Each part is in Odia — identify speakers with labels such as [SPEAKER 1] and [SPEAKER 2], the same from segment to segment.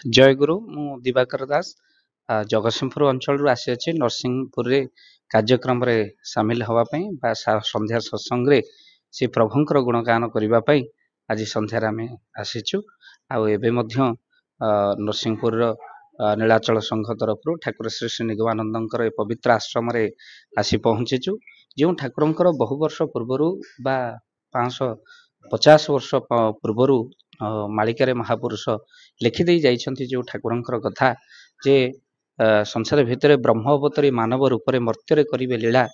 [SPEAKER 1] ଜୟଗୁରୁ ମୁଁ ଦିବାକର ଦାସ ଜଗତସିଂହପୁର ଅଞ୍ଚଳରୁ ଆସିଅଛି ନରସିଂହପୁରରେ କାର୍ଯ୍ୟକ୍ରମରେ ସାମିଲ ହେବା ପାଇଁ ବା ସନ୍ଧ୍ୟା ସତ୍ସଙ୍ଗରେ ସେ ପ୍ରଭୁଙ୍କର ଗୁଣଗାନ କରିବା ପାଇଁ ଆଜି ସନ୍ଧ୍ୟାରେ ଆମେ ଆସିଛୁ। ଆଉ ଏବେ ମଧ୍ୟ ନରସିଂହପୁରର ନୀଳାଚଳ ସଂଘ ତରଫରୁ ଠାକୁର ଶ୍ରୀ ଶ୍ରୀ ନିଗମାନନ୍ଦଙ୍କର ଏ ପବିତ୍ର ଆଶ୍ରମରେ ଆସି ପହଞ୍ଚିଛୁ। ଯେଉଁ ଠାକୁରଙ୍କର ବହୁ ବର୍ଷ ପୂର୍ବରୁ ବା 550 ବର୍ଷ ପୂର୍ବରୁ ମାଳିକାରେ ମହାପୁରୁଷ ଲେଖିଦେଇ ଯାଇଛନ୍ତି ଯେଉଁ ଠାକୁରଙ୍କର କଥା ଯେ ସଂସାର ଭିତରେ ବ୍ରହ୍ମ ଅବତରୀ ମାନବ ରୂପରେ ମର୍ତ୍ତ୍ୟରେ କରିବେ ଲୀଳା।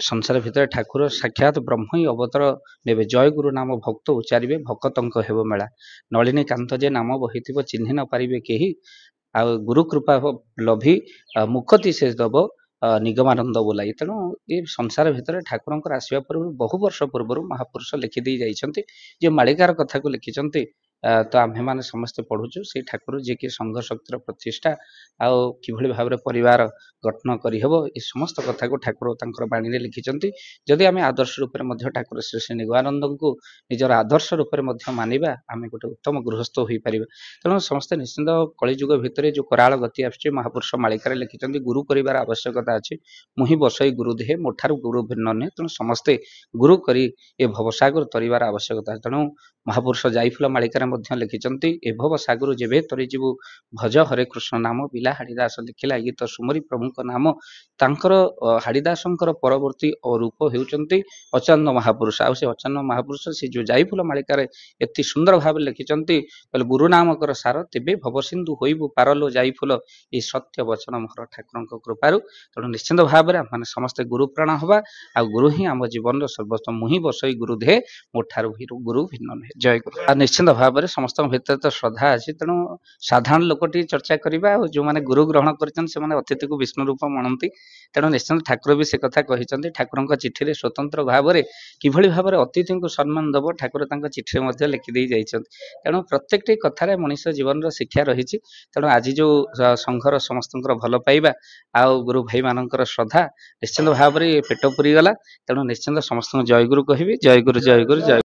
[SPEAKER 1] ସଂସାର ଭିତରେ ଠାକୁର ସାକ୍ଷାତ ବ୍ରହ୍ମ ହିଁ ଅବତାର ନେବେ। ଜୟ ଗୁରୁ ନାମ ଭକ୍ତ ଉଚ୍ଚାରିବେ ଭକତଙ୍କ ହେବ ମେଳା। ନଳିନୀ କାନ୍ତ ଯେ ନାମ ବହିଥିବ ଚିହ୍ନି ନ ପାରିବେ କେହି। ଆଉ ଗୁରୁ କୃପା ଲଭି ମୁକ୍ତି ସେ ଦବ ନିଗମାନନ୍ଦ ବୋଲାଇ। ତେଣୁ ଏ ସଂସାର ଭିତରେ ଠାକୁରଙ୍କର ଆସିବା ପୂର୍ବରୁ ବହୁ ବର୍ଷ ପୂର୍ବରୁ ମହାପୁରୁଷ ଲେଖିଦେଇ ଯାଇଛନ୍ତି। ଯେ ମାଳିକାର କଥାକୁ ଲେଖିଛନ୍ତି ତ ଆମ୍ଭେମାନେ ସମସ୍ତେ ପଢୁଛୁ। ସେଇ ଠାକୁର ଯିଏକି ସଂଘ ଶକ୍ତିର ପ୍ରତିଷ୍ଠା ଆଉ କିଭଳି ଭାବରେ ପରିବାର ଗଠନ କରିହେବ ଏ ସମସ୍ତ କଥାକୁ ଠାକୁର ତାଙ୍କର ବାଣୀରେ ଲେଖିଛନ୍ତି। ଯଦି ଆମେ ଆଦର୍ଶ ରୂପରେ ମଧ୍ୟ ଠାକୁର ଶ୍ରୀ ଶ୍ରୀ ନିଗମାନନ୍ଦଙ୍କୁ ନିଜର ଆଦର୍ଶ ରୂପରେ ମଧ୍ୟ ମାନିବା ଆମେ ଗୋଟେ ଉତ୍ତମ ଗୃହସ୍ଥ ହୋଇପାରିବା। ତେଣୁ ସମସ୍ତେ ନିଶ୍ଚିନ୍ତ କଳିଯୁଗ ଭିତରେ ଯେଉଁ କରାଳ ଗତି ଆସୁଛି ମହାପୁରୁଷ ମାଳିକାରେ ଲେଖିଛନ୍ତି ଗୁରୁ କରିବାର ଆବଶ୍ୟକତା ଅଛି। ମୁହିଁ ବସଇ ଗୁରୁ ଦେହେ ମୋ ଠାରୁ ଗୁରୁ ଭିନ୍ନ ନୁହେଁ। ତେଣୁ ସମସ୍ତେ ଗୁରୁ କରି ଏ ଭବସାଗର ତରିବାର ଆବଶ୍ୟକତା। ତେଣୁ ମହାପୁରୁଷ ଯାଇଫୁଲ ମାଳିକାରେ ମଧ୍ୟ ଲେଖିଛନ୍ତି ଏ ଭବ ସାଗର ଯେବେ ତରି ଯିବୁ ଭଜ ହରେ କୃଷ୍ଣ ନାମ ବିଲା ହାଡ଼ିଦାସ ଲେଖିଲା ଗୀତ ସୁମରି ପ୍ରଭୁଙ୍କ ନାମ। ତାଙ୍କର ହାଡ଼ିଦାସଙ୍କର ପରବର୍ତ୍ତୀ ରୂପ ହେଉଛନ୍ତି ଅଚାନ୍ୟ ମହାପୁରୁଷ। ଆଉ ସେ ଅଚାନ୍ୟ ମହାପୁରୁଷ ସେ ଯେଉଁ ଯାଇଫୁଲ ମାଳିକାରେ ଏତେ ସୁନ୍ଦର ଭାବରେ ଲେଖିଛନ୍ତି କହିଲେ ଗୁରୁ ନାମକର ସାର ତେବେ ଭବସିନ୍ଧୁ ହୋଇବୁ ପାରଲୋ ଯାଇଫୁଲ ଏ ସତ୍ୟ ବଚନ ମୋର ଠାକୁରଙ୍କ କୃପାରୁ। ତେଣୁ ନିଶ୍ଚିନ୍ତ ଭାବରେ ଆମେ ସମସ୍ତେ ଗୁରୁ ପ୍ରାଣ ହେବା ଆଉ ଗୁରୁ ହିଁ ଆମ ଜୀବନର ସର୍ବସ୍ୱ। ମୁହିଁ ବସଇ ଗୁରୁ ଦେହେ ମୋ ଠାରୁ ଗୁରୁ ଭିନ୍ନ ନୁହେଁ। ଜୟ ଗୁରୁ। ଆଉ ନିଶ୍ଚିନ୍ତ ଭାବରେ ସମସ୍ତଙ୍କ ଭିତରେ ତ ଶ୍ରଦ୍ଧା ଅଛି। ତେଣୁ ସାଧାରଣ ଲୋକ ଟିକେ ଚର୍ଚ୍ଚା କରିବା ଆଉ ଯେଉଁମାନେ ଗୁରୁ ଗ୍ରହଣ କରିଛନ୍ତି ସେମାନେ ଅତିଥିକୁ ବିଷ୍ଣୁ ରୂପ ମଣନ୍ତି। ତେଣୁ ନିଶ୍ଚିନ୍ତ ଠାକୁର ବି ସେ କଥା କହିଛନ୍ତି ଠାକୁରଙ୍କ ଚିଠିରେ ସ୍ୱତନ୍ତ୍ର ଭାବରେ କିଭଳି ଭାବରେ ଅତିଥିଙ୍କୁ ସମ୍ମାନ ଦେବ ଠାକୁର ତାଙ୍କ ଚିଠିରେ ମଧ୍ୟ ଲେଖିଦେଇ ଯାଇଛନ୍ତି। ତେଣୁ ପ୍ରତ୍ୟେକଟି କଥାରେ ମଣିଷ ଜୀବନର ଶିକ୍ଷା ରହିଛି। ତେଣୁ ଆଜି ଯେଉଁ ସଂଘର ସମସ୍ତଙ୍କର ଭଲ ପାଇବା ଆଉ ଗୁରୁ ଭାଇମାନଙ୍କର ଶ୍ରଦ୍ଧା ନିଶ୍ଚିନ୍ତ ଭାବରେ ପେଟ ପୁରିଗଲା। ତେଣୁ ନିଶ୍ଚିନ୍ତ ସମସ୍ତଙ୍କୁ ଜୟଗୁରୁ କହିବି। ଜୟଗୁରୁ ଜୟଗୁରୁ ଜୟ।